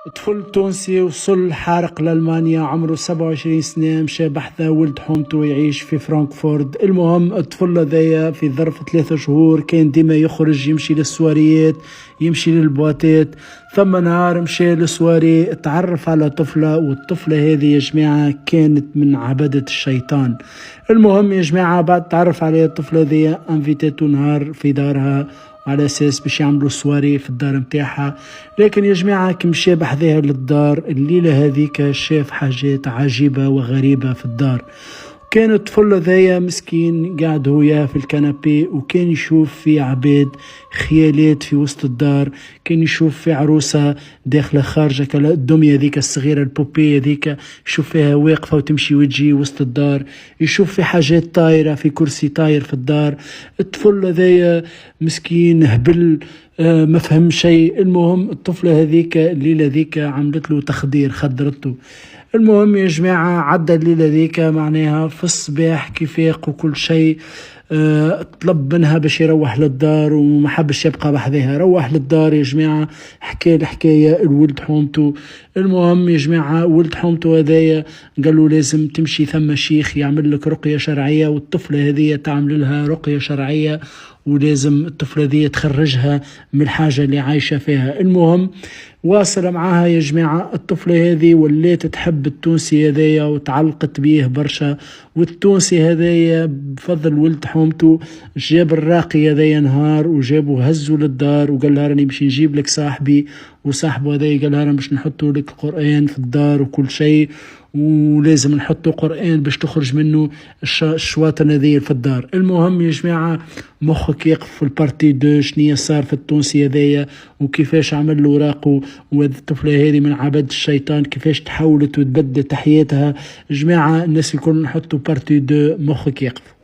طفل تونسي وصل حارق لألمانيا عمره 27 سنة، مشى بحثه ولد حومته يعيش في فرانكفورت. المهم الطفل هذايا في ظرف 3 شهور كان ديما يخرج يمشي للسواريات، يمشي للبواتات. ثم نهار مشى للسواري تعرف على طفلة، والطفلة هذه يا جماعة كانت من عبدة الشيطان. المهم يا جماعة بعد تعرف عليها الطفلة هذه انفيتاتو نهار في دارها على اساس باش يعملوا سواري في الدار متاعها. لكن يا جماعه كي مشى بحذاها للدار الليله هذيك شاف حاجات عجيبه وغريبه في الدار. كان الطفل هذايا مسكين قاعد هو في الكنبي، وكان يشوف في عباد خيالات في وسط الدار. كان يشوف في عروسة داخلة خارجة الدمية ذيك الصغيرة البوبية ذيك، يشوف فيها واقفة وتمشي وتجي وسط الدار. يشوف في حاجات طايرة، في كرسي طاير في الدار. الطفل هذايا مسكين هبل، ما فهم شيء. المهم الطفلة هذيك الليلة ذيك عملت له تخدير، خدرته. المهم يا جماعة عدى الليلة ذيك معناها في الصباح كيفاق وكل شيء. طلب منها باش يروح للدار وما حبش يبقى بحذاها. روح للدار يا جماعة، حكى الحكاية الولد حومته. المهم يا جماعة ولد حومته هذايا قال له لازم تمشي ثم شيخ يعمل لك رقية شرعية، والطفلة هذه تعمل لها رقية شرعية، ولازم الطفلة دي تخرجها من الحاجة اللي عايشة فيها. المهم واصل معاها يا جماعة. الطفلة هذه ولات تحب التونسي هذايا وتعلقت بيه برشا. والتونسي هذايا بفضل ولد حومته جاب الراقي هذايا نهار وجابه هزه للدار وقال لها راني باش نجيب لك صاحبي. وصاحبه هذايا قال لها باش نحطوا لك القرآن في الدار وكل شيء، ولازم نحطوا قرآن باش تخرج منه الشواطن هذه في الدار. المهم يا جماعة مخك يقف في البارتي دو شنية صار في التونسي هذايا وكيفاش عمل له راقه، والطفلة هذه من عبد الشيطان كيفاش تحولت وتبدلت حياتها. جماعة الناس الكل نحطوا بارتي دو مخك يقف.